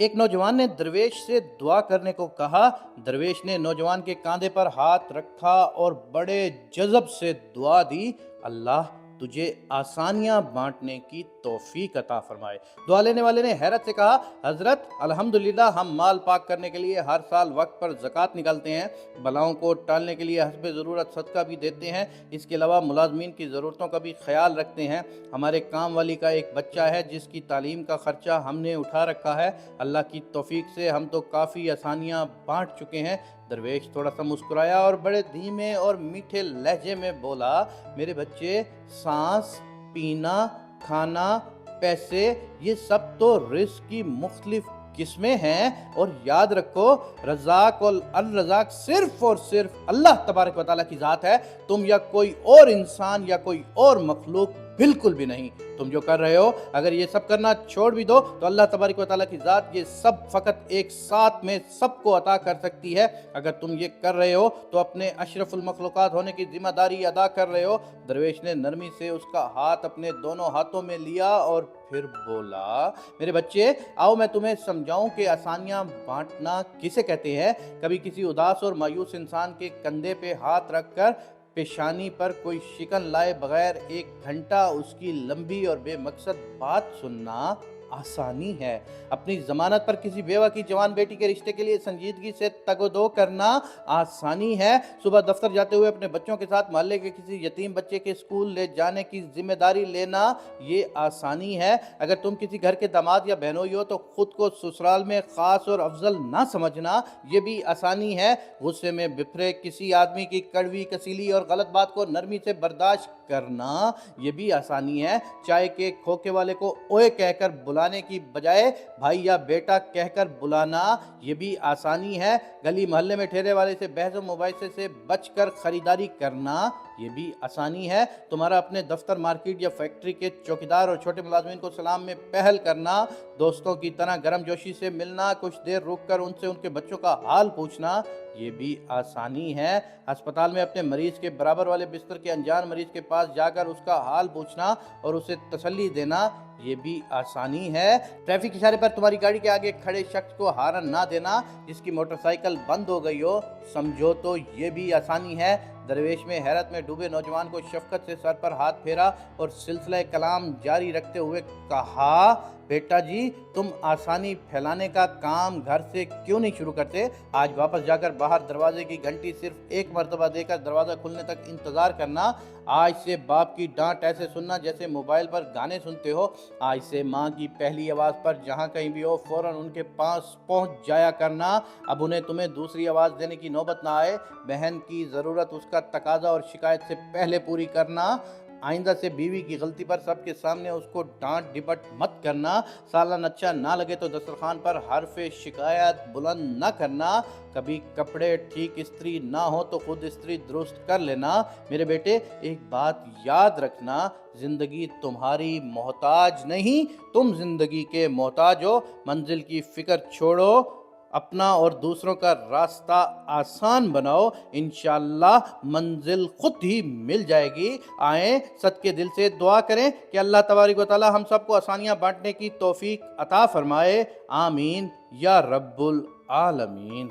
ایک नौजवान ने दरवेश से दुआ करने को कहा। दरवेश ने नौजवान के कांधे पर हाथ रखा और बड़े जज़ब से दुआ दी, अल्लाह तुझे आसानियां बांटने की तौफीक अता फरमाए। दुआ लेने वाले ने हैरत से कहा, हजरत अल्हम्दुलिल्लाह, हम माल पाक करने के लिए हर साल वक्त पर ज़कात निकालते हैं, बलाओं को टालने के लिए हस्बे ज़रूरत सदका भी देते हैं, इसके अलावा मुलाजमीन की ज़रूरतों का भी ख्याल रखते हैं। हमारे काम वाली का एक बच्चा है जिसकी तालीम का ख़र्चा हमने उठा रखा है। अल्लाह की तौफीक से हम तो काफ़ी आसानियाँ बांट चुके हैं। दरवेश थोड़ा सा मुस्कुराया और बड़े धीमे और मीठे लहजे में बोला, मेरे बच्चे, सांस, पीना, खाना, पैसे, ये सब तो रिस्क की मुख्तलिफ किस्में हैं, और याद रखो, रज़ाक और अल रज़ाक सिर्फ और सिर्फ अल्लाह तबारक व तआला की ज़ात है। तुम या कोई और इंसान या कोई और मखलूक बिल्कुल भी नहीं। तुम जो कर रहे हो, अगर ये सब करना छोड़ भी दो तो अल्लाह तबारक व तआला की ज़ात ये सब फ़कत एक साथ में सबको अता कर सकती है। अगर तुम ये कर रहे हो तो अपने अशरफुल मखलूक़ात होने की ज़िम्मेदारी अदा कर रहे हो। दरवेश ने नरमी से उसका हाथ अपने दोनों हाथों में लिया और फिर बोला, मेरे बच्चे, आओ मैं तुम्हें समझाऊं कि आसानियां बांटना किसे कहते हैं। कभी किसी उदास और मायूस इंसान के कंधे पे हाथ रखकर पेशानी पर कोई शिकन लाए बगैर 1 घंटा उसकी लंबी और बेमकसद बात सुनना आसानी है। अपनी जमानत पर किसी बेवा की जवान बेटी के रिश्ते के लिए संजीदगी से तगदो करना आसानी है। सुबह दफ्तर जाते हुए अपने बच्चों के साथ मोहल्ले के किसी यतीम बच्चे के स्कूल ले जाने की जिम्मेदारी लेना ये आसानी है। अगर तुम किसी घर के दामाद या बहनोई हो तो खुद को ससुराल में खास और अफजल ना समझना ये भी आसानी है। गुस्से में बिफरे किसी आदमी की कड़वी, कसीली और गलत बात को नरमी से बर्दाश्त करना ये भी आसानी है। चाय के खोखे वाले को ओए कहकर बुलाने की बजाय भाई या बेटा कहकर बुलाना ये भी आसानी है। गली मोहल्ले में ठहरे वाले से बहस और मुबाहिसे से बचकर खरीदारी करना ये भी आसानी है। तुम्हारा अपने दफ्तर, मार्केट या फैक्ट्री के चौकीदार और छोटे मुलाजमीन को सलाम में पहल करना, दोस्तों की तरह गर्म जोशी से मिलना, कुछ देर रुक कर उनसे उनके बच्चों का हाल पूछना ये भी आसानी है। अस्पताल में अपने मरीज के बराबर वाले बिस्तर के अनजान मरीज के पास जाकर उसका हाल पूछना और उसे तसल्ली देना ये भी आसानी है। ट्रैफिक इशारे पर तुम्हारी गाड़ी के आगे खड़े शख्स को हारन ना देना, जिसकी मोटरसाइकिल बंद हो गई हो, समझो तो ये भी आसानी है। दरवेश में हैरत में डूबे नौजवान को शफकत से सर पर हाथ फेरा और सिलसिला कलाम जारी रखते हुए कहा, बेटा जी, तुम आसानी फैलाने का काम घर से क्यों नहीं शुरू करते? आज वापस जाकर बाहर दरवाजे की घंटी सिर्फ 1 मरतबा देकर दरवाज़ा खुलने तक इंतज़ार करना। आज से बाप की डांट ऐसे सुनना जैसे मोबाइल पर गाने सुनते हो। आज से माँ की पहली आवाज़ पर जहाँ कहीं भी हो फ़ौरन उनके पास पहुँच जाया करना। अब उन्हें तुम्हें दूसरी आवाज़ देने की नौबत ना आए। बहन की ज़रूरत उसका तकाजा और शिकायत से पहले पूरी करना। आइंदा से बीवी की गलती पर सबके सामने उसको डांट डिपट मत करना। सालन अच्छा ना लगे तो दस्तरखान पर हरफे शिकायत बुलंद न करना। कभी कपड़े ठीक इस्त्री ना हो तो खुद इस्त्री दुरुस्त कर लेना। मेरे बेटे, एक बात याद रखना, जिंदगी तुम्हारी मोहताज नहीं, तुम जिंदगी के मोहताज हो। मंजिल की फिक्र छोड़ो, अपना और दूसरों का रास्ता आसान बनाओ, इंशाअल्लाह मंजिल खुद ही मिल जाएगी। आए सच्चे दिल से दुआ करें कि अल्लाह तबारक व तआला हम सबको आसानियां बांटने की तौफीक अता फरमाए। आमीन या रब्बुल आलमीन।